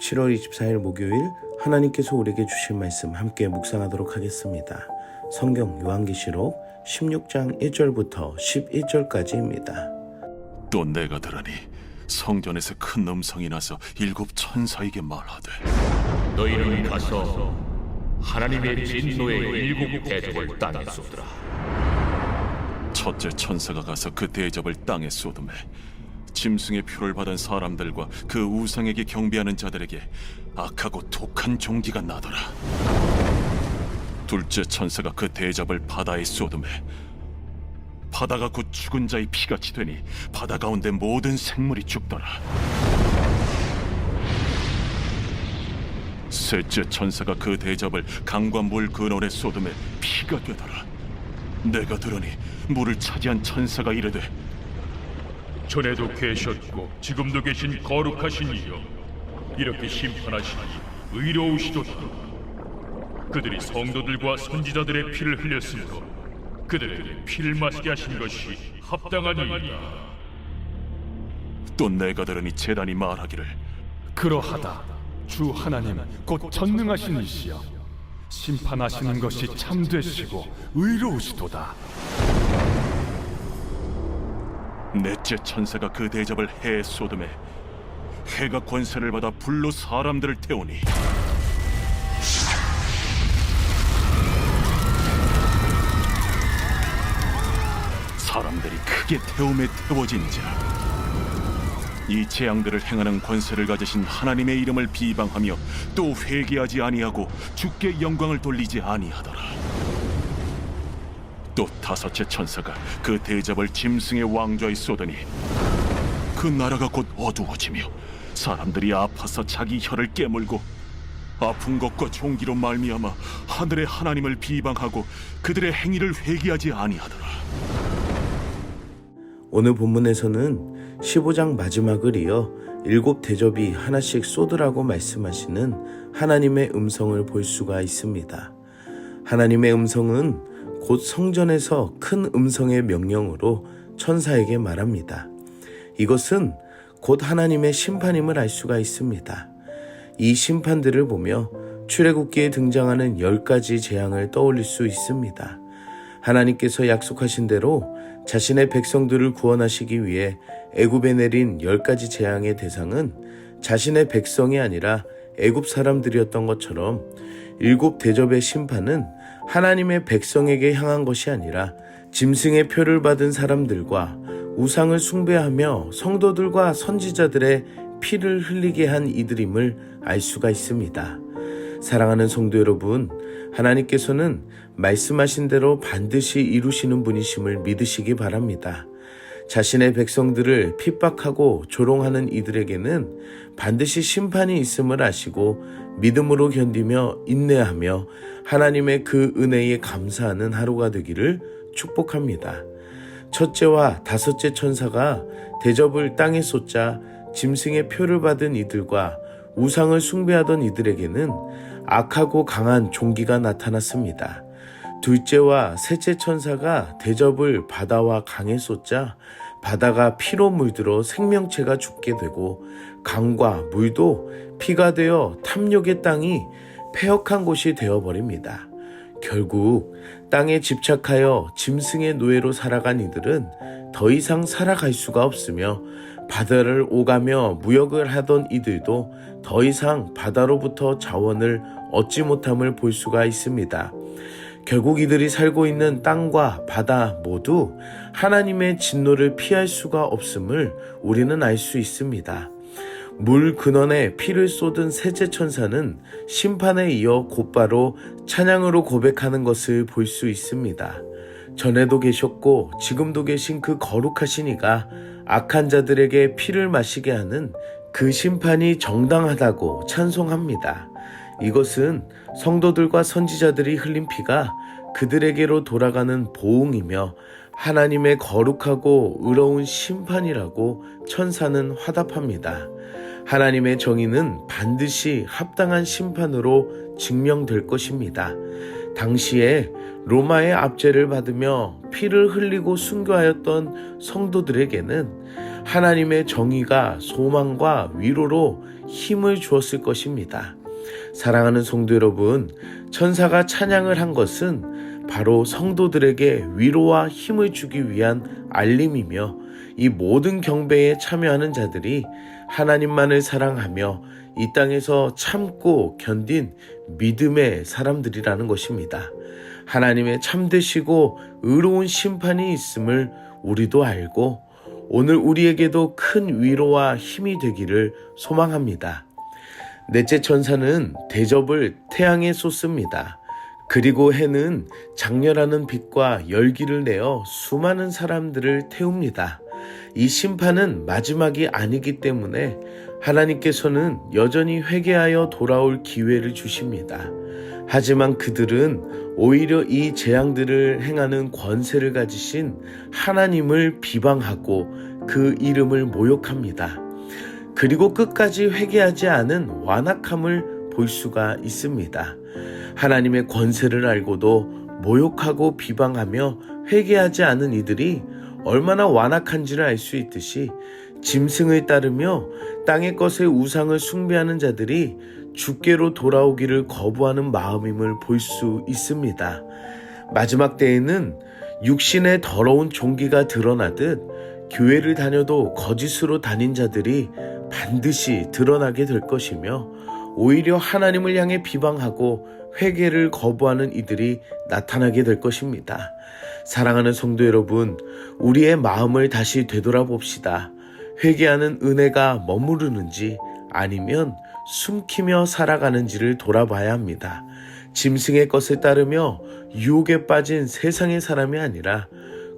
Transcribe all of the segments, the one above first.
7월 24일 목요일 하나님께서 우리에게 주신 말씀 함께 묵상하도록 하겠습니다. 성경 요한계시록 16장 1절부터 11절까지입니다. 또 내가 들으니 성전에서 큰 음성이 나서 일곱 천사에게 말하되 너희는 가서 하나님의 진노의 일곱 대접을 땅에 쏟으라. 첫째 천사가 가서 그 대접을 땅에 쏟음에 짐승의 표를 받은 사람들과 그 우상에게 경배하는 자들에게 악하고 독한 종기가 나더라. 둘째 천사가 그 대접을 바다에 쏟음에 바다가 곧 죽은 자의 피같이 되니 바다 가운데 모든 생물이 죽더라. 셋째 천사가 그 대접을 강과 물 근원에 쏟음에 피가 되더라. 내가 들으니 물을 차지한 천사가 이르되 전에도 계셨고 지금도 계신 거룩하신 이여, 이렇게 심판하시니 의로우시도다. 그들이 성도들과 선지자들의 피를 흘렸으므로 그들에게 피를 마시게 하신 것이 합당하니이다. 또 내가 들으니 제단이 말하기를 그러하다. 주 하나님 곧 전능하신 이시여, 심판하시는 것이 참되시고 의로우시도다. 넷째 천사가 그 대접을 해에 쏟음에 해가 권세를 받아 불로 사람들을 태우니 사람들이 크게 태움에 태워진지라. 이 재앙들을 행하는 권세를 가지신 하나님의 이름을 비방하며 또 회개하지 아니하고 주께 영광을 돌리지 아니하더라. 또 다섯째 천사가 그 대접을 짐승의 왕좌에 쏟으니 그 나라가 곧 어두워지며 사람들이 아파서 자기 혀를 깨물고 아픈 것과 종기로 말미암아 하늘의 하나님을 비방하고 그들의 행위를 회개하지 아니하더라. 오늘 본문에서는 15장 마지막을 이어 일곱 대접이 하나씩 쏟으라고 말씀하시는 하나님의 음성을 볼 수가 있습니다. 하나님의 음성은 곧 성전에서 큰 음성의 명령으로 천사에게 말합니다. 이것은 곧 하나님의 심판임을 알 수가 있습니다. 이 심판들을 보며 출애굽기에 등장하는 10가지 재앙을 떠올릴 수 있습니다. 하나님께서 약속하신 대로 자신의 백성들을 구원하시기 위해 애굽에 내린 10가지 재앙의 대상은 자신의 백성이 아니라 애굽 사람들이었던 것처럼 일곱 대접의 심판은 하나님의 백성에게 향한 것이 아니라 짐승의 표를 받은 사람들과 우상을 숭배하며 성도들과 선지자들의 피를 흘리게 한 이들임을 알 수가 있습니다. 사랑하는 성도 여러분, 하나님께서는 말씀하신 대로 반드시 이루시는 분이심을 믿으시기 바랍니다. 자신의 백성들을 핍박하고 조롱하는 이들에게는 반드시 심판이 있음을 아시고 믿음으로 견디며 인내하며 하나님의 그 은혜에 감사하는 하루가 되기를 축복합니다. 첫째와 다섯째 천사가 대접을 땅에 쏟자 짐승의 표를 받은 이들과 우상을 숭배하던 이들에게는 악하고 강한 종기가 나타났습니다. 둘째와 셋째 천사가 대접을 바다와 강에 쏟자 바다가 피로 물들어 생명체가 죽게 되고 강과 물도 피가 되어 탐욕의 땅이 폐역한 곳이 되어버립니다. 결국 땅에 집착하여 짐승의 노예로 살아간 이들은 더 이상 살아갈 수가 없으며 바다를 오가며 무역을 하던 이들도 더 이상 바다로부터 자원을 얻지 못함을 볼 수가 있습니다. 결국 이들이 살고 있는 땅과 바다 모두 하나님의 진노를 피할 수가 없음을 우리는 알 수 있습니다. 물 근원에 피를 쏟은 셋째 천사는 심판에 이어 곧바로 찬양으로 고백하는 것을 볼 수 있습니다. 전에도 계셨고 지금도 계신 그 거룩하신 이가 악한 자들에게 피를 마시게 하는 그 심판이 정당하다고 찬송합니다. 이것은 성도들과 선지자들이 흘린 피가 그들에게로 돌아가는 보응이며 하나님의 거룩하고 의로운 심판이라고 천사는 화답합니다. 하나님의 정의는 반드시 합당한 심판으로 증명될 것입니다. 당시에 로마의 압제를 받으며 피를 흘리고 순교하였던 성도들에게는 하나님의 정의가 소망과 위로로 힘을 주었을 것입니다. 사랑하는 성도 여러분, 천사가 찬양을 한 것은 바로 성도들에게 위로와 힘을 주기 위한 알림이며, 이 모든 경배에 참여하는 자들이 하나님만을 사랑하며 이 땅에서 참고 견딘 믿음의 사람들이라는 것입니다. 하나님의 참되시고 의로운 심판이 있음을 우리도 알고 오늘 우리에게도 큰 위로와 힘이 되기를 소망합니다. 넷째 천사는 대접을 태양에 쏟습니다. 그리고 해는 장렬하는 빛과 열기를 내어 수많은 사람들을 태웁니다. 이 심판은 마지막이 아니기 때문에 하나님께서는 여전히 회개하여 돌아올 기회를 주십니다. 하지만 그들은 오히려 이 재앙들을 행하는 권세를 가지신 하나님을 비방하고 그 이름을 모욕합니다. 그리고 끝까지 회개하지 않은 완악함을 볼 수가 있습니다. 하나님의 권세를 알고도 모욕하고 비방하며 회개하지 않은 이들이 얼마나 완악한지를 알 수 있듯이 짐승을 따르며 땅의 것의 우상을 숭배하는 자들이 주께로 돌아오기를 거부하는 마음임을 볼 수 있습니다. 마지막 때에는 육신의 더러운 종기가 드러나듯 교회를 다녀도 거짓으로 다닌 자들이 반드시 드러나게 될 것이며, 오히려 하나님을 향해 비방하고 회개를 거부하는 이들이 나타나게 될 것입니다. 사랑하는 성도 여러분, 우리의 마음을 다시 되돌아봅시다. 회개하는 은혜가 머무르는지 아니면 숨기며 살아가는지를 돌아봐야 합니다. 짐승의 것을 따르며 유혹에 빠진 세상의 사람이 아니라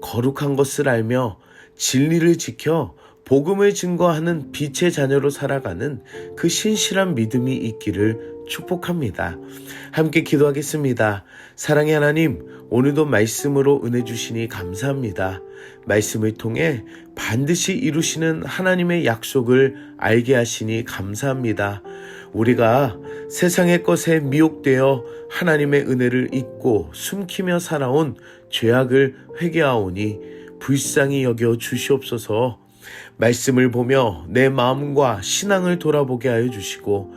거룩한 것을 알며 진리를 지켜 복음을 증거하는 빛의 자녀로 살아가는 그 신실한 믿음이 있기를 축복합니다. 함께 기도하겠습니다. 사랑의 하나님, 오늘도 말씀으로 은혜 주시니 감사합니다. 말씀을 통해 반드시 이루시는 하나님의 약속을 알게 하시니 감사합니다. 우리가 세상의 것에 미혹되어 하나님의 은혜를 잊고 숨기며 살아온 죄악을 회개하오니 불쌍히 여겨 주시옵소서. 말씀을 보며 내 마음과 신앙을 돌아보게 하여 주시고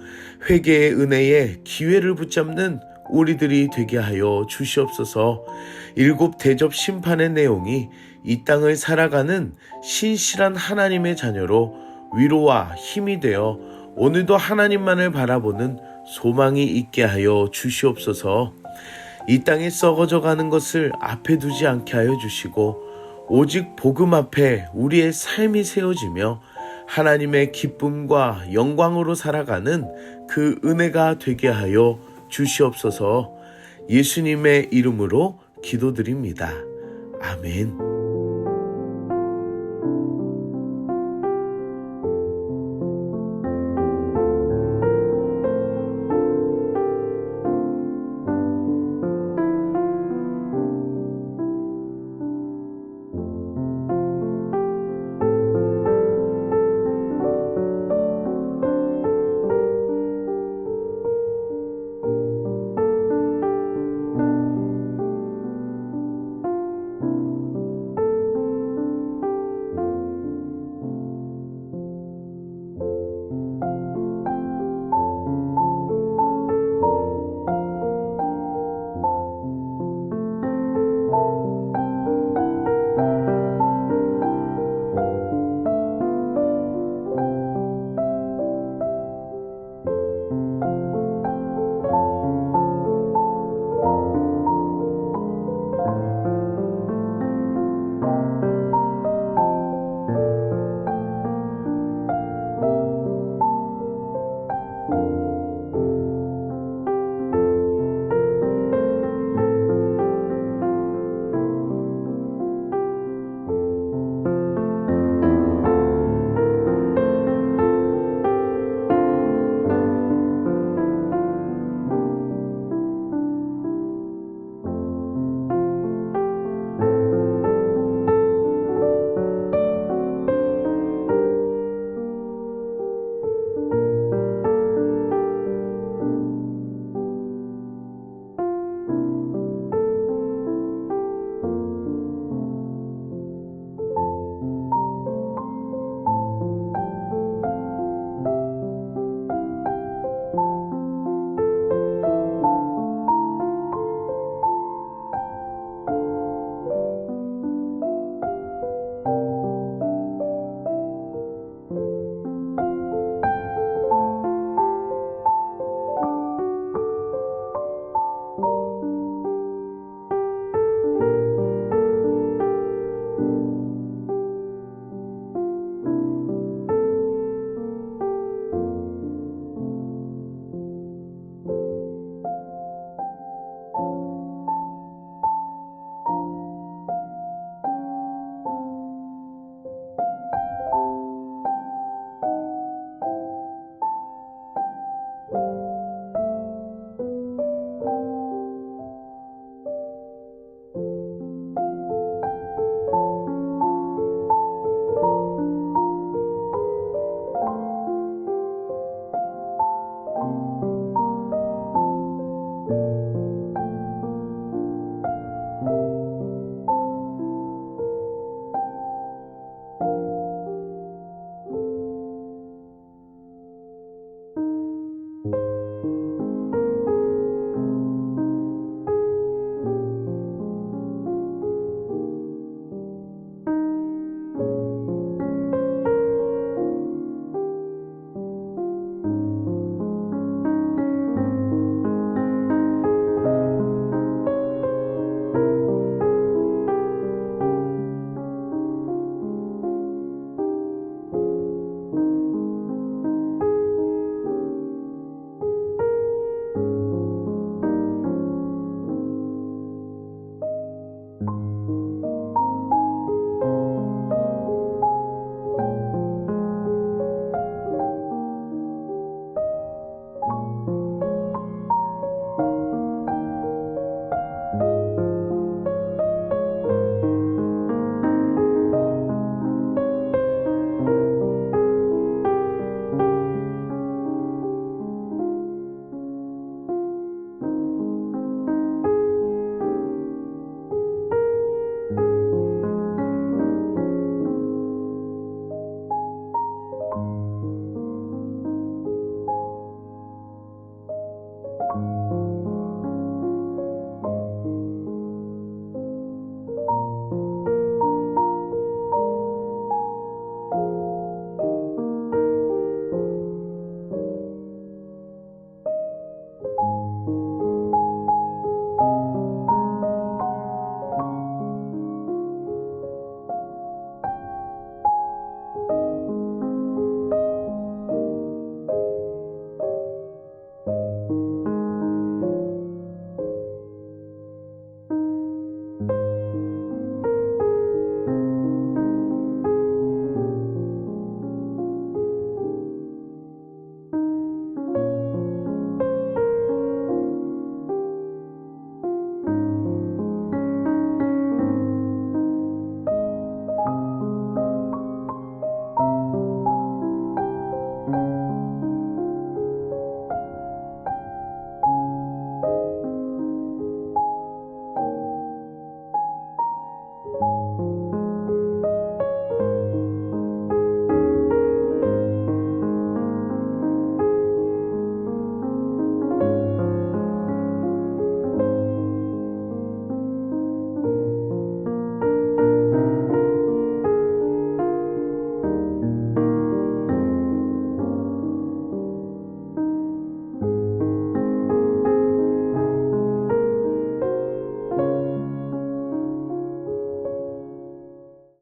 회개의 은혜에 기회를 붙잡는 우리들이 되게 하여 주시옵소서. 7 대접 심판의 내용이 이 땅을 살아가는 신실한 하나님의 자녀로 위로와 힘이 되어 오늘도 하나님만을 바라보는 소망이 있게 하여 주시옵소서. 이 땅에 썩어져 가는 것을 앞에 두지 않게 하여 주시고 오직 복음 앞에 우리의 삶이 세워지며 하나님의 기쁨과 영광으로 살아가는 그 은혜가 되게 하여 주시옵소서. 예수님의 이름으로 기도드립니다. 아멘.